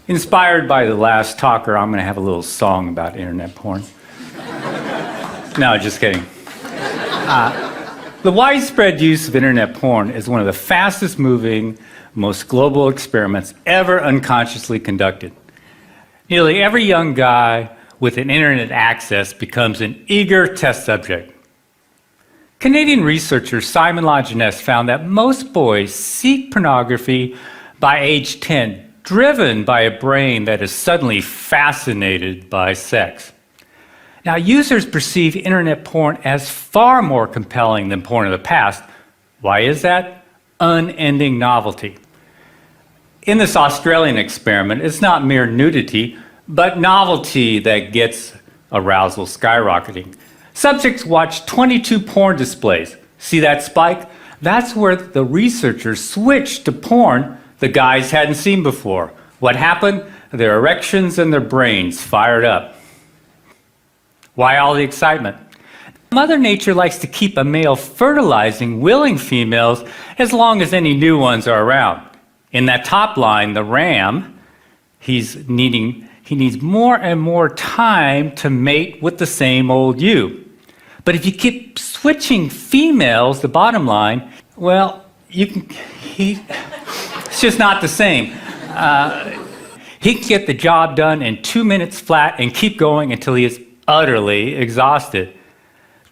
Inspired by the last talker, I'm going to have a little song about internet porn. No, just kidding. The widespread use of internet porn is one of the fastest moving, most global experiments ever unconsciously conducted. Nearly every young guy with an internet access becomes an eager test subject. Canadian researcher Simon Lajeunesse found that most boys seek pornography by age 10, driven by a brain that is suddenly fascinated by sex. Now, users perceive internet porn as far more compelling than porn of the past. Why is that? Unending novelty. In this Australian experiment, it's not mere nudity, but novelty that gets arousal skyrocketing. Subjects watched 22 porn displays. See that spike? That's where the researchers switched to porn the guys hadn't seen before. What happened? Their erections and their brains fired up. Why all the excitement? Mother Nature likes to keep a male fertilizing willing females as long as any new ones are around. In that top line, the ram, he needs more and more time to mate with the same old ewe. But if you keep switching females, the bottom line, well, it's just not the same. He can get the job done in 2 minutes flat and keep going until he is utterly exhausted.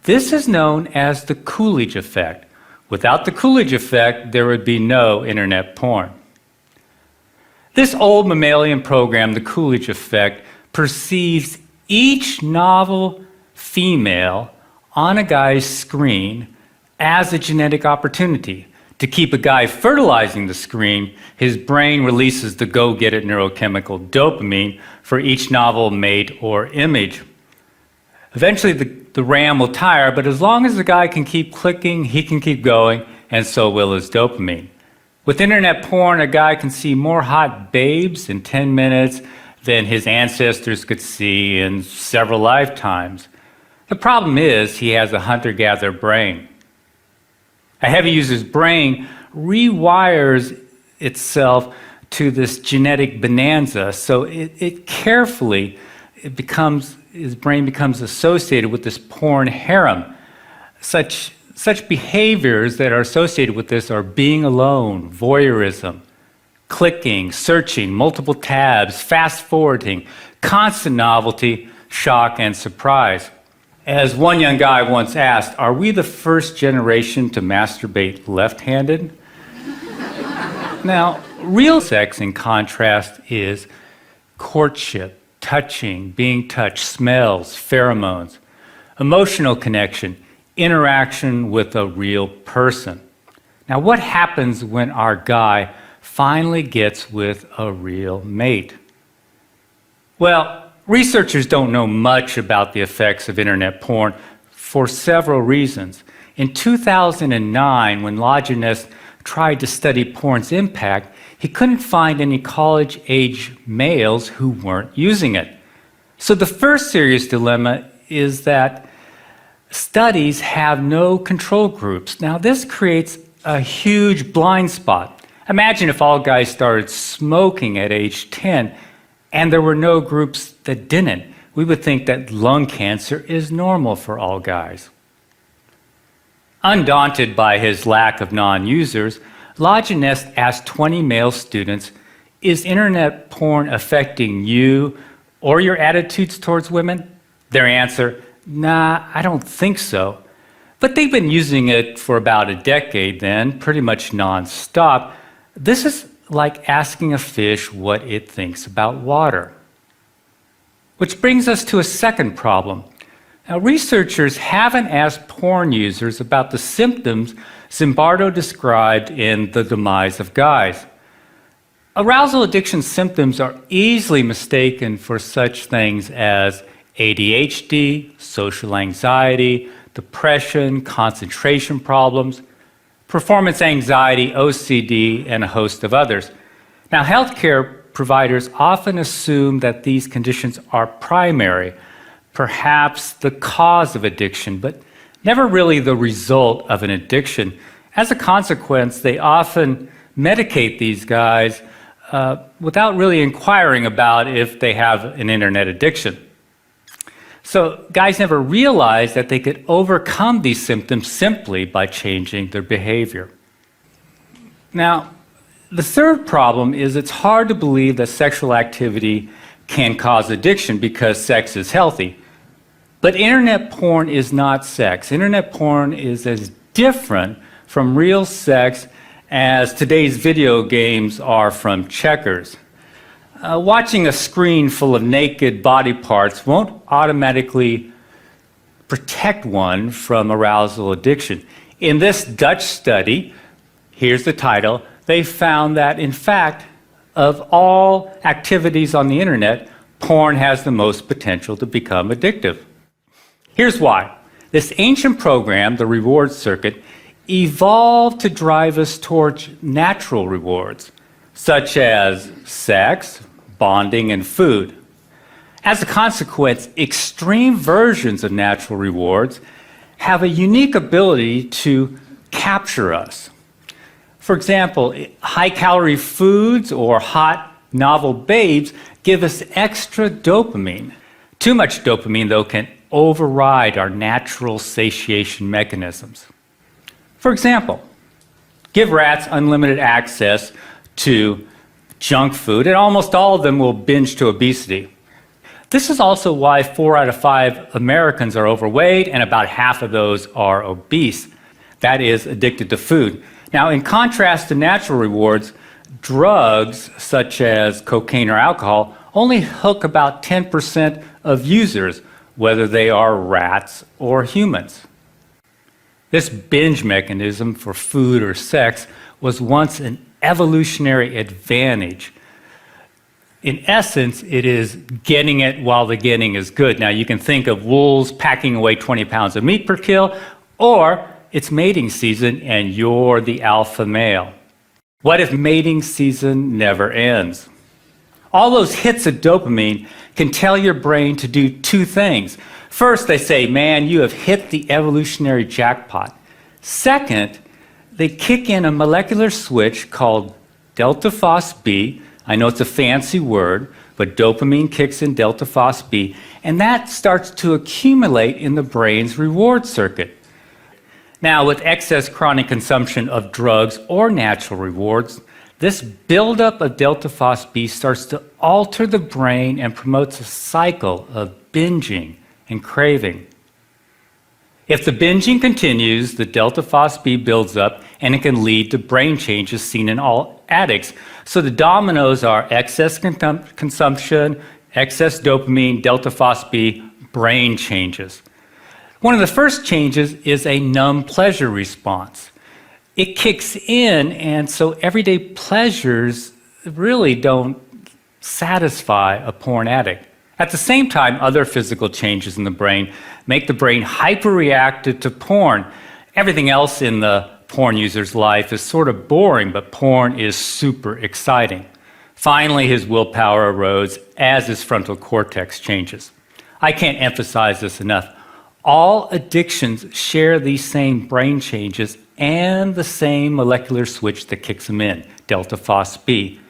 This is known as the Coolidge effect. Without the Coolidge effect, there would be no internet porn. This old mammalian program, the Coolidge effect, perceives each novel female on a guy's screen as a genetic opportunity. To keep a guy fertilizing the screen, his brain releases the go-get-it neurochemical dopamine for each novel mate or image. Eventually, the ram will tire, but as long as the guy can keep clicking, he can keep going, and so will his dopamine. With internet porn, a guy can see more hot babes in 10 minutes than his ancestors could see in several lifetimes. The problem is he has a hunter-gatherer brain. A heavy user's brain rewires itself to this genetic bonanza, so his brain becomes associated with this porn harem. Such behaviors that are associated with this are being alone, voyeurism, clicking, searching, multiple tabs, fast-forwarding, constant novelty, shock, and surprise. As one young guy once asked, are we the first generation to masturbate left-handed? Now, real sex, in contrast, is courtship, touching, being touched, smells, pheromones, emotional connection, interaction with a real person. Now, what happens when our guy finally gets with a real mate? Well, researchers don't know much about the effects of internet porn for several reasons. In 2009, when Lajeunesse tried to study porn's impact, he couldn't find any college-age males who weren't using it. So the first serious dilemma is that studies have no control groups. Now, this creates a huge blind spot. Imagine if all guys started smoking at age 10 and there were no groups that didn't. We would think that lung cancer is normal for all guys. Undaunted by his lack of non-users, Lajeunesse asked 20 male students, is internet porn affecting you or your attitudes towards women? Their answer, nah, I don't think so. But they've been using it for about a decade then, pretty much non-stop. This is like asking a fish what it thinks about water. Which brings us to a second problem. Now, researchers haven't asked porn users about the symptoms Zimbardo described in The Demise of Guys. Arousal addiction symptoms are easily mistaken for such things as ADHD, social anxiety, depression, concentration problems, performance anxiety, OCD, and a host of others. Now, healthcare providers often assume that these conditions are primary, perhaps the cause of addiction, but never really the result of an addiction. As a consequence, they often medicate these guys without really inquiring about if they have an internet addiction. So guys never realized that they could overcome these symptoms simply by changing their behavior. Now, the third problem is it's hard to believe that sexual activity can cause addiction because sex is healthy. But internet porn is not sex. Internet porn is as different from real sex as today's video games are from checkers. Watching a screen full of naked body parts won't automatically protect one from arousal addiction. In this Dutch study, here's the title, they found that, in fact, of all activities on the internet, porn has the most potential to become addictive. Here's why. This ancient program, the reward circuit, evolved to drive us towards natural rewards, such as sex, bonding, and food. As a consequence, extreme versions of natural rewards have a unique ability to capture us. For example, high-calorie foods or hot, novel babes give us extra dopamine. Too much dopamine, though, can override our natural satiation mechanisms. For example, give rats unlimited access to junk food, and almost all of them will binge to obesity. This is also why 4 out of 5 Americans are overweight and about half of those are obese. That is, addicted to food. Now, in contrast to natural rewards, drugs such as cocaine or alcohol only hook about 10% of users, whether they are rats or humans. This binge mechanism for food or sex was once an evolutionary advantage. In essence, it is getting it while the getting is good. Now, you can think of wolves packing away 20 pounds of meat per kill, or it's mating season and you're the alpha male. What if mating season never ends? All those hits of dopamine can tell your brain to do 2 things. First, they say, man, you have hit the evolutionary jackpot. Second, they kick in a molecular switch called delta phos-B. I know it's a fancy word, but dopamine kicks in delta phos-B, and that starts to accumulate in the brain's reward circuit. Now, with excess chronic consumption of drugs or natural rewards, this buildup of delta phos-B starts to alter the brain and promotes a cycle of binging and craving. If the binging continues, the delta phos-B builds up and it can lead to brain changes seen in all addicts. So the dominoes are excess consumption, excess dopamine, delta phos-B, brain changes. One of the first changes is a numb pleasure response. It kicks in, and so everyday pleasures really don't satisfy a porn addict. At the same time, other physical changes in the brain make the brain hyperreactive to porn. Everything else in the porn user's life is sort of boring, but porn is super exciting. Finally, his willpower erodes as his frontal cortex changes. I can't emphasize this enough. All addictions share these same brain changes and the same molecular switch that kicks them in, delta phos-B.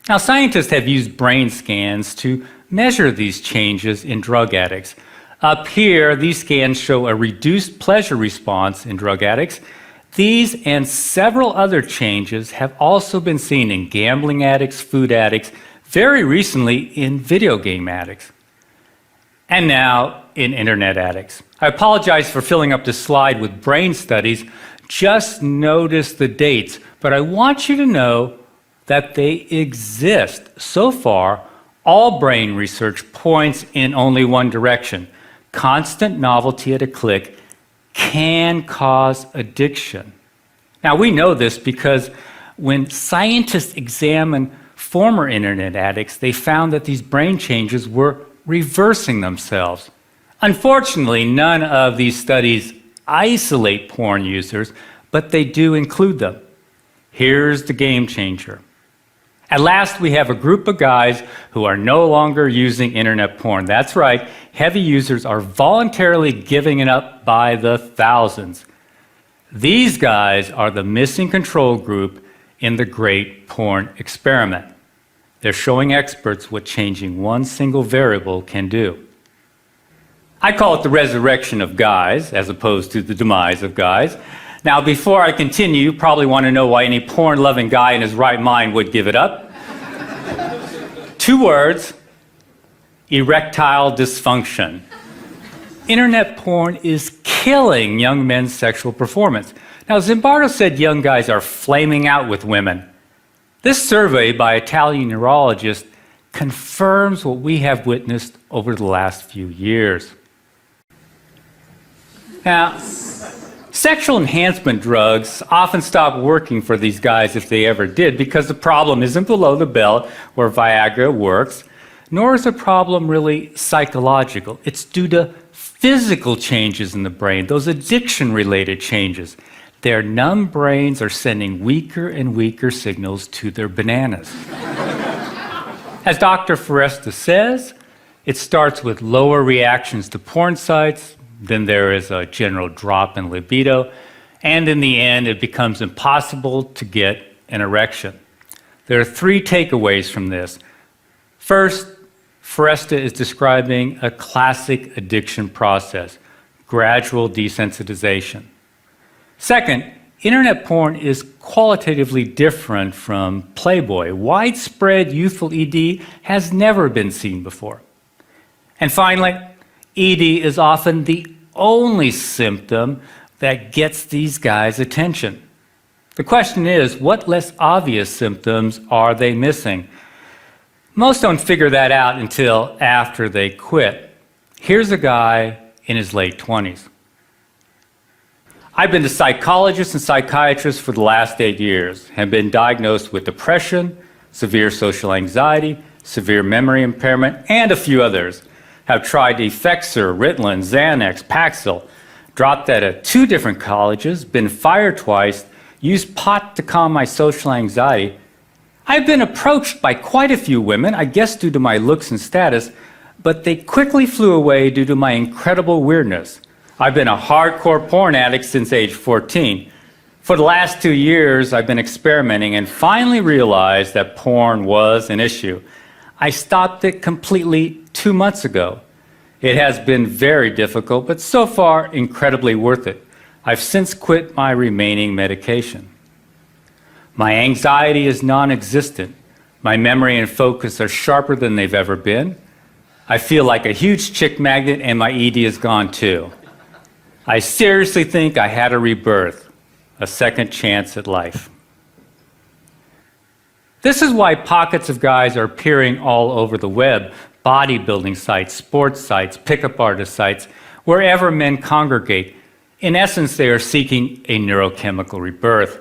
Now, scientists have used brain scans to measure these changes in drug addicts. Up here, these scans show a reduced pleasure response in drug addicts. These and several other changes have also been seen in gambling addicts, food addicts, very recently in video game addicts, and now in internet addicts. I apologize for filling up this slide with brain studies. Just notice the dates, but I want you to know that they exist. So far, all brain research points in only one direction. Constant novelty at a click can cause addiction. Now, we know this because when scientists examined former internet addicts, they found that these brain changes were reversing themselves. Unfortunately, none of these studies isolate porn users, but they do include them. Here's the game changer. At last, we have a group of guys who are no longer using internet porn. That's right, heavy users are voluntarily giving it up by the thousands. These guys are the missing control group in the great porn experiment. They're showing experts what changing one single variable can do. I call it the resurrection of guys, as opposed to the demise of guys. Now, before I continue, you probably want to know why any porn-loving guy in his right mind would give it up. 2 words: erectile dysfunction. Internet porn is killing young men's sexual performance. Now, Zimbardo said young guys are flaming out with women. This survey by Italian neurologists confirms what we have witnessed over the last few years. Now, sexual enhancement drugs often stop working for these guys if they ever did, because the problem isn't below the belt where Viagra works, nor is the problem really psychological. It's due to physical changes in the brain, those addiction-related changes. Their numb brains are sending weaker and weaker signals to their bananas. As Dr. Foresta says, it starts with lower reactions to porn sites, then there is a general drop in libido, and in the end, it becomes impossible to get an erection. There are 3 takeaways from this. First, Foresta is describing a classic addiction process: gradual desensitization. Second, internet porn is qualitatively different from Playboy. Widespread youthful ED has never been seen before. And finally, ED is often the only symptom that gets these guys' attention. The question is, what less obvious symptoms are they missing? Most don't figure that out until after they quit. Here's a guy in his late 20s. I've been to psychologists and psychiatrists for the last 8 years, have been diagnosed with depression, severe social anxiety, severe memory impairment, and a few others. Have tried Effexor, Ritalin, Xanax, Paxil, dropped out of 2 different colleges, been fired twice, used pot to calm my social anxiety. I've been approached by quite a few women, I guess due to my looks and status, but they quickly flew away due to my incredible weirdness. I've been a hardcore porn addict since age 14. For the last 2 years, I've been experimenting and finally realized that porn was an issue. I stopped it completely 2 months ago. It has been very difficult, but so far incredibly worth it. I've since quit my remaining medication. My anxiety is non-existent. My memory and focus are sharper than they've ever been. I feel like a huge chick magnet, and my ED is gone too. I seriously think I had a rebirth, a second chance at life. This is why pockets of guys are appearing all over the web: bodybuilding sites, sports sites, pickup artist sites, wherever men congregate. In essence, they are seeking a neurochemical rebirth.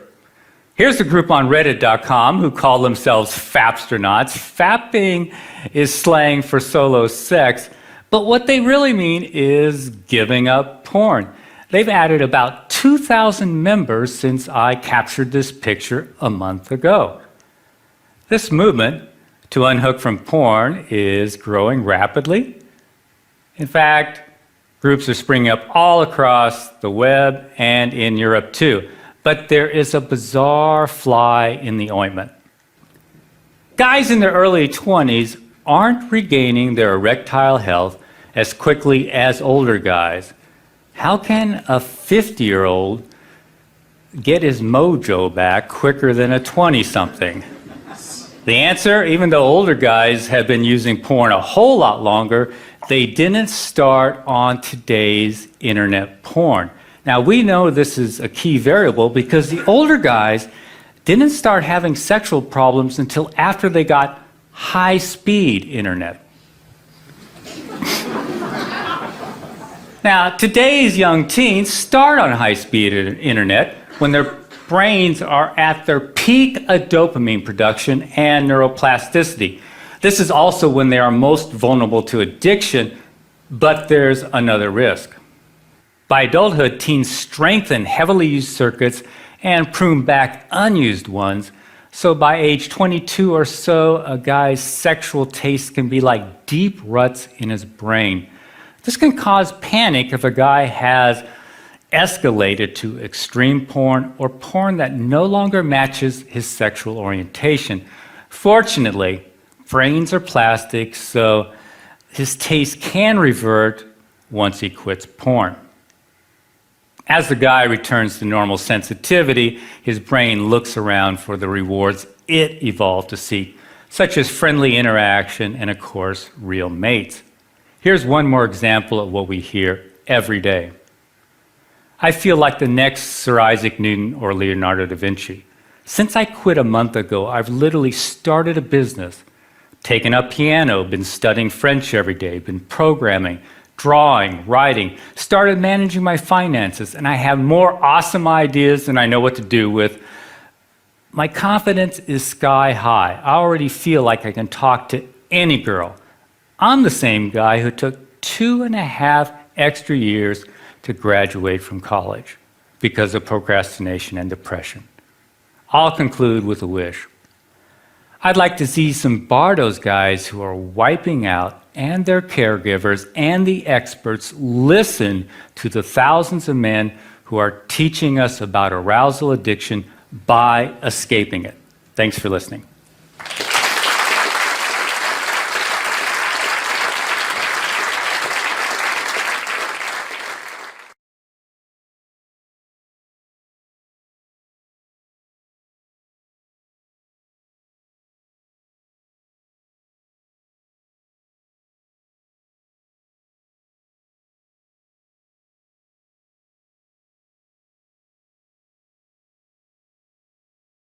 Here's a group on Reddit.com who call themselves Fapsternauts. Fapping is slang for solo sex, but what they really mean is giving up porn. They've added about 2,000 members since I captured this picture a month ago. This movement to unhook from porn is growing rapidly. In fact, groups are springing up all across the web and in Europe too. But there is a bizarre fly in the ointment. Guys in their early 20s aren't regaining their erectile health as quickly as older guys. How can a 50-year-old get his mojo back quicker than a 20-something? The answer, even though older guys have been using porn a whole lot longer, they didn't start on today's internet porn. Now, we know this is a key variable because the older guys didn't start having sexual problems until after they got high-speed internet. Now, today's young teens start on high-speed internet when their brains are at their peak of dopamine production and neuroplasticity. This is also when they are most vulnerable to addiction, but there's another risk. By adulthood, teens strengthen heavily used circuits and prune back unused ones. So by age 22 or so, a guy's sexual taste can be like deep ruts in his brain. This can cause panic if a guy has escalated to extreme porn or porn that no longer matches his sexual orientation. Fortunately, brains are plastic, so his taste can revert once he quits porn. As the guy returns to normal sensitivity, his brain looks around for the rewards it evolved to seek, such as friendly interaction and, of course, real mates. Here's one more example of what we hear every day. I feel like the next Sir Isaac Newton or Leonardo da Vinci. Since I quit a month ago, I've literally started a business, taken up piano, been studying French every day, been programming, drawing, writing, started managing my finances, and I have more awesome ideas than I know what to do with. My confidence is sky high. I already feel like I can talk to any girl. I'm the same guy who took 2.5 extra years to graduate from college because of procrastination and depression. I'll conclude with a wish. I'd like to see some Bardo's guys who are wiping out and their caregivers and the experts listen to the thousands of men who are teaching us about arousal addiction by escaping it. Thanks for listening.